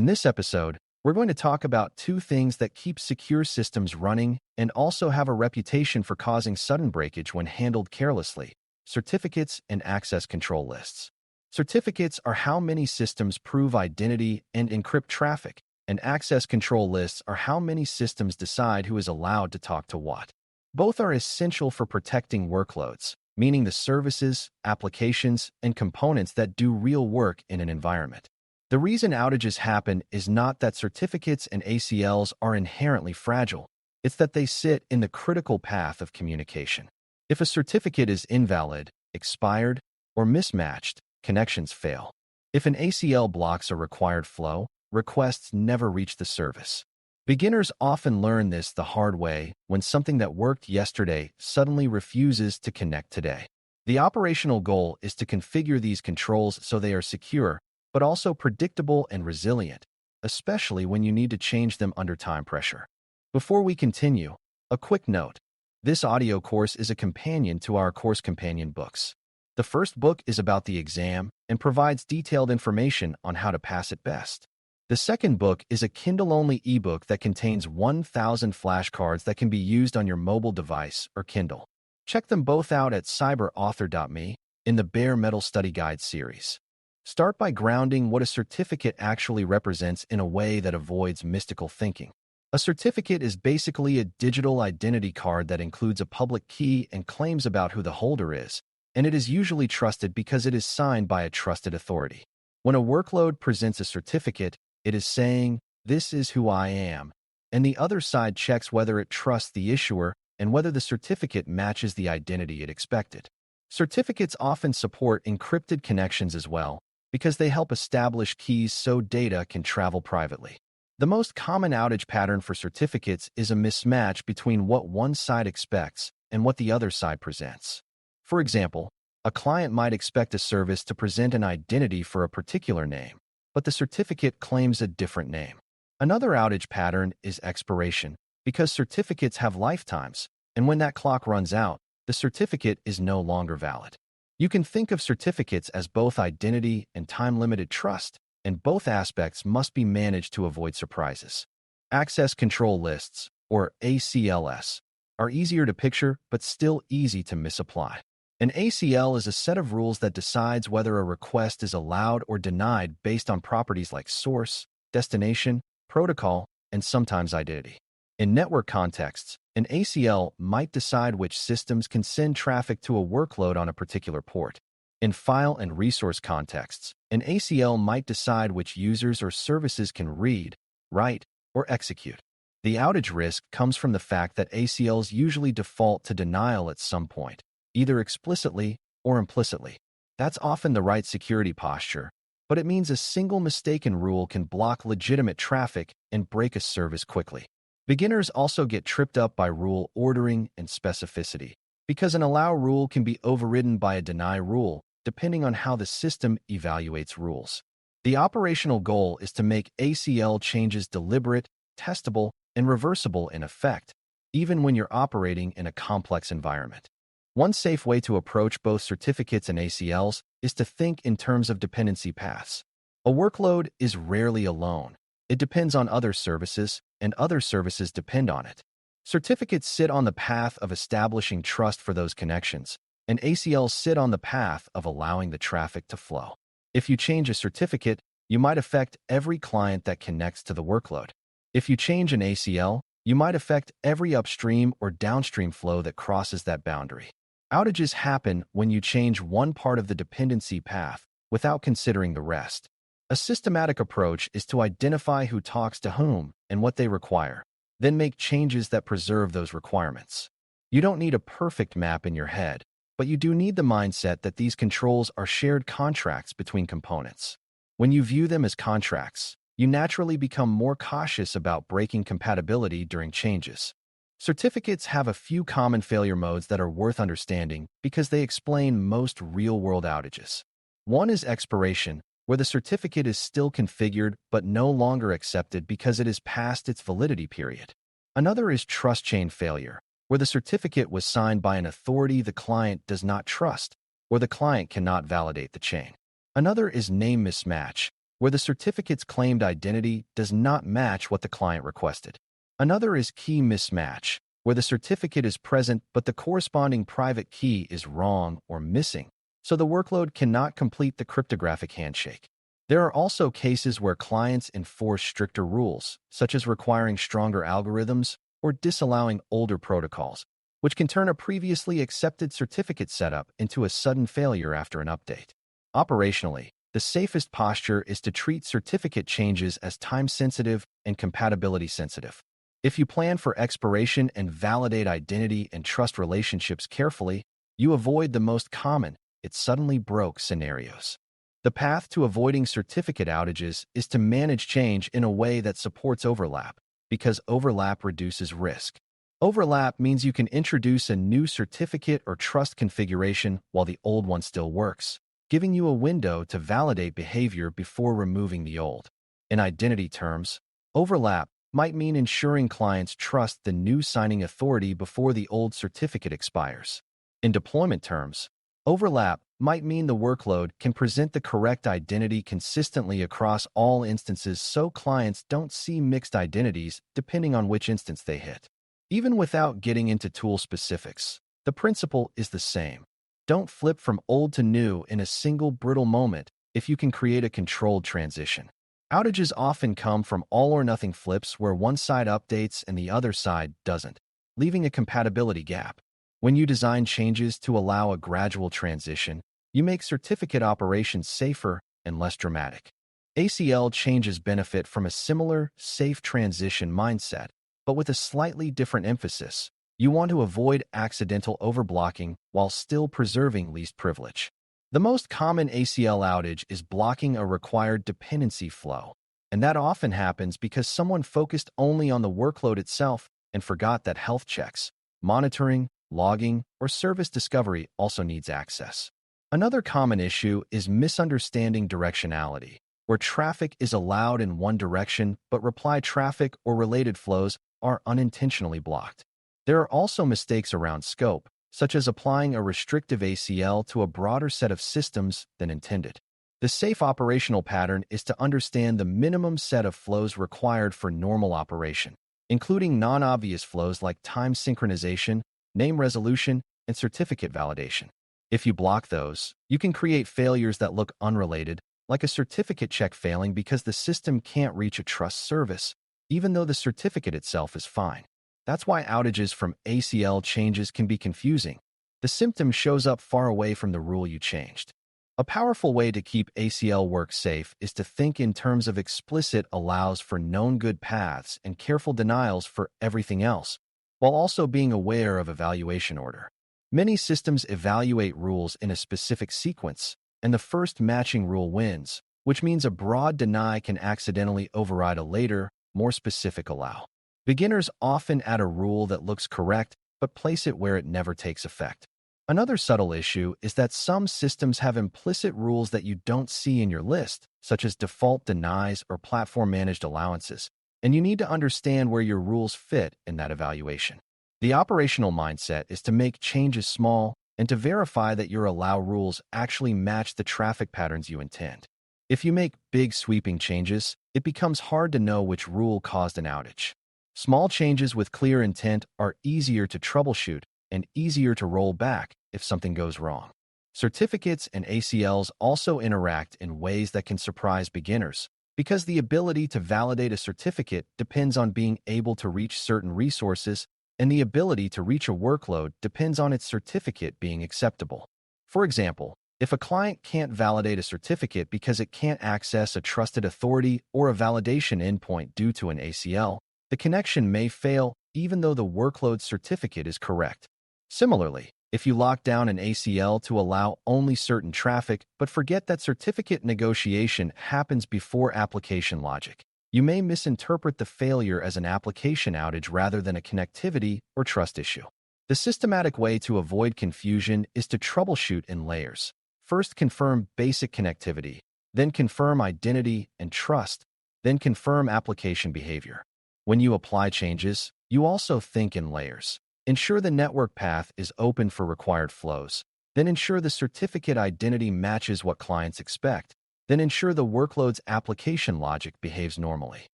In this episode, we're going to talk about two things that keep secure systems running and also have a reputation for causing sudden breakage when handled carelessly: certificates and access control lists. Certificates are how many systems prove identity and encrypt traffic, and access control lists are how many systems decide who is allowed to talk to what. Both are essential for protecting workloads, meaning the services, applications, and components that do real work in an environment. The reason outages happen is not that certificates and ACLs are inherently fragile. It's that they sit in the critical path of communication. If a certificate is invalid, expired, or mismatched, connections fail. If an ACL blocks a required flow, requests never reach the service. Beginners often learn this the hard way when something that worked yesterday suddenly refuses to connect today. The operational goal is to configure these controls so they are secure, but also predictable and resilient, especially when you need to change them under time pressure. Before we continue, a quick note. This audio course is a companion to our course companion books. The first book is about the exam and provides detailed information on how to pass it best. The second book is a Kindle-only ebook that contains 1,000 flashcards that can be used on your mobile device or Kindle. Check them both out at cyber.author.me in the Bare Metal Study Guide series. Start by grounding what a certificate actually represents in a way that avoids mystical thinking. A certificate is basically a digital identity card that includes a public key and claims about who the holder is, and it is usually trusted because it is signed by a trusted authority. When a workload presents a certificate, it is saying, "This is who I am," and the other side checks whether it trusts the issuer and whether the certificate matches the identity it expected. Certificates often support encrypted connections as well, because they help establish keys so data can travel privately. The most common outage pattern for certificates is a mismatch between what one side expects and what the other side presents. For example, a client might expect a service to present an identity for a particular name, but the certificate claims a different name. Another outage pattern is expiration, because certificates have lifetimes, and when that clock runs out, the certificate is no longer valid. You can think of certificates as both identity and time-limited trust, and both aspects must be managed to avoid surprises. Access control lists, or ACLs, are easier to picture but still easy to misapply. An ACL is a set of rules that decides whether a request is allowed or denied based on properties like source, destination, protocol, and sometimes identity. In network contexts, an ACL might decide which systems can send traffic to a workload on a particular port. In file and resource contexts, an ACL might decide which users or services can read, write, or execute. The outage risk comes from the fact that ACLs usually default to denial at some point, either explicitly or implicitly. That's often the right security posture, but it means a single mistaken rule can block legitimate traffic and break a service quickly. Beginners also get tripped up by rule ordering and specificity, because an allow rule can be overridden by a deny rule, depending on how the system evaluates rules. The operational goal is to make ACL changes deliberate, testable, and reversible in effect, even when you're operating in a complex environment. One safe way to approach both certificates and ACLs is to think in terms of dependency paths. A workload is rarely alone. It depends on other services, and other services depend on it. Certificates sit on the path of establishing trust for those connections, and ACLs sit on the path of allowing the traffic to flow. If you change a certificate, you might affect every client that connects to the workload. If you change an ACL, you might affect every upstream or downstream flow that crosses that boundary. Outages happen when you change one part of the dependency path without considering the rest. A systematic approach is to identify who talks to whom and what they require, then make changes that preserve those requirements. You don't need a perfect map in your head, but you do need the mindset that these controls are shared contracts between components. When you view them as contracts, you naturally become more cautious about breaking compatibility during changes. Certificates have a few common failure modes that are worth understanding because they explain most real-world outages. One is expiration, where the certificate is still configured but no longer accepted because it is past its validity period. Another is trust chain failure, where the certificate was signed by an authority the client does not trust, or the client cannot validate the chain. Another is name mismatch, where the certificate's claimed identity does not match what the client requested. Another is key mismatch, where the certificate is present but the corresponding private key is wrong or missing, so the workload cannot complete the cryptographic handshake. There are also cases where clients enforce stricter rules, such as requiring stronger algorithms or disallowing older protocols, which can turn a previously accepted certificate setup into a sudden failure after an update. Operationally, the safest posture is to treat certificate changes as time-sensitive and compatibility-sensitive. If you plan for expiration and validate identity and trust relationships carefully, you avoid the most common "it suddenly broke" scenarios. The path to avoiding certificate outages is to manage change in a way that supports overlap, because overlap reduces risk. Overlap means you can introduce a new certificate or trust configuration while the old one still works, giving you a window to validate behavior before removing the old. In identity terms, overlap might mean ensuring clients trust the new signing authority before the old certificate expires. In deployment terms, overlap might mean the workload can present the correct identity consistently across all instances so clients don't see mixed identities depending on which instance they hit. Even without getting into tool specifics, the principle is the same. Don't flip from old to new in a single brittle moment if you can create a controlled transition. Outages often come from all-or-nothing flips where one side updates and the other side doesn't, leaving a compatibility gap. When you design changes to allow a gradual transition, you make certificate operations safer and less dramatic. ACL changes benefit from a similar, safe transition mindset, but with a slightly different emphasis. You want to avoid accidental overblocking while still preserving least privilege. The most common ACL outage is blocking a required dependency flow, and that often happens because someone focused only on the workload itself and forgot that health checks, monitoring, logging, or service discovery also needs access. Another common issue is misunderstanding directionality, where traffic is allowed in one direction but reply traffic or related flows are unintentionally blocked. There are also mistakes around scope, such as applying a restrictive ACL to a broader set of systems than intended. The safe operational pattern is to understand the minimum set of flows required for normal operation, including non-obvious flows like time synchronization, name resolution, and certificate validation. If you block those, you can create failures that look unrelated, like a certificate check failing because the system can't reach a trust service, even though the certificate itself is fine. That's why outages from ACL changes can be confusing. The symptom shows up far away from the rule you changed. A powerful way to keep ACL work safe is to think in terms of explicit allows for known good paths and careful denials for everything else, while also being aware of evaluation order. Many systems evaluate rules in a specific sequence, and the first matching rule wins, which means a broad deny can accidentally override a later, more specific allow. Beginners often add a rule that looks correct, but place it where it never takes effect. Another subtle issue is that some systems have implicit rules that you don't see in your list, such as default denies or platform-managed allowances, and you need to understand where your rules fit in that evaluation. The operational mindset is to make changes small and to verify that your allow rules actually match the traffic patterns you intend. If you make big sweeping changes, it becomes hard to know which rule caused an outage. Small changes with clear intent are easier to troubleshoot and easier to roll back if something goes wrong. Certificates and ACLs also interact in ways that can surprise beginners, because the ability to validate a certificate depends on being able to reach certain resources, and the ability to reach a workload depends on its certificate being acceptable. For example, if a client can't validate a certificate because it can't access a trusted authority or a validation endpoint due to an ACL, the connection may fail even though the workload certificate is correct. Similarly, if you lock down an ACL to allow only certain traffic but forget that certificate negotiation happens before application logic, you may misinterpret the failure as an application outage rather than a connectivity or trust issue. The systematic way to avoid confusion is to troubleshoot in layers. First, confirm basic connectivity, then confirm identity and trust, then confirm application behavior. When you apply changes, you also think in layers. Ensure the network path is open for required flows. Then ensure the certificate identity matches what clients expect. Then ensure the workload's application logic behaves normally.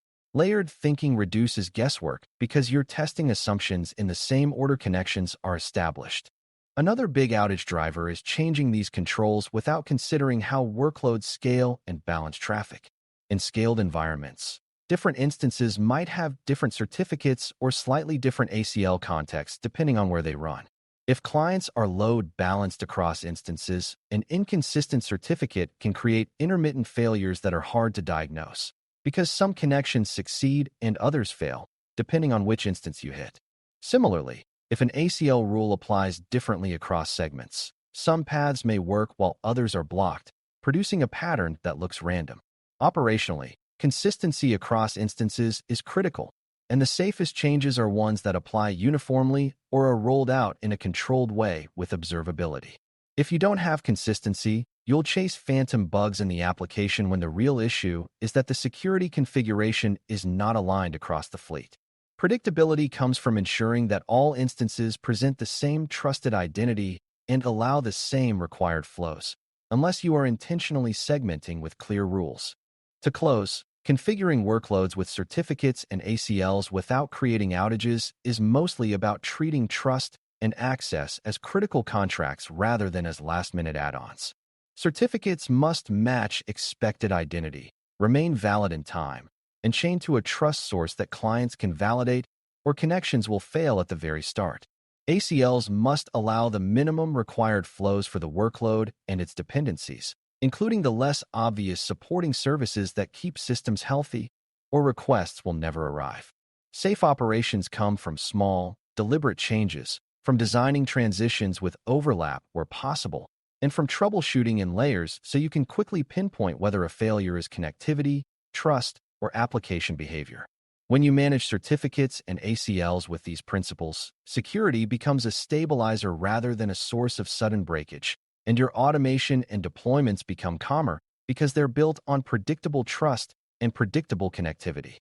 Layered thinking reduces guesswork because your testing assumptions in the same order connections are established. Another big outage driver is changing these controls without considering how workloads scale and balance traffic. In scaled environments, different instances might have different certificates or slightly different ACL contexts depending on where they run. If clients are load-balanced across instances, an inconsistent certificate can create intermittent failures that are hard to diagnose, because some connections succeed and others fail, depending on which instance you hit. Similarly, if an ACL rule applies differently across segments, some paths may work while others are blocked, producing a pattern that looks random. Operationally, consistency across instances is critical, and the safest changes are ones that apply uniformly or are rolled out in a controlled way with observability. If you don't have consistency, you'll chase phantom bugs in the application when the real issue is that the security configuration is not aligned across the fleet. Predictability comes from ensuring that all instances present the same trusted identity and allow the same required flows, unless you are intentionally segmenting with clear rules. To close, configuring workloads with certificates and ACLs without creating outages is mostly about treating trust and access as critical contracts rather than as last-minute add-ons. Certificates must match expected identity, remain valid in time, and chain to a trust source that clients can validate, or connections will fail at the very start. ACLs must allow the minimum required flows for the workload and its dependencies, including the less obvious supporting services that keep systems healthy, or requests will never arrive. Safe operations come from small, deliberate changes, from designing transitions with overlap where possible, and from troubleshooting in layers so you can quickly pinpoint whether a failure is connectivity, trust, or application behavior. When you manage certificates and ACLs with these principles, security becomes a stabilizer rather than a source of sudden breakage, and your automation and deployments become calmer because they're built on predictable trust and predictable connectivity.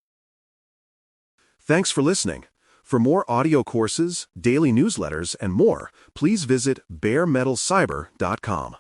Thanks for listening. For more audio courses, daily newsletters, and more, please visit baremetalcyber.com.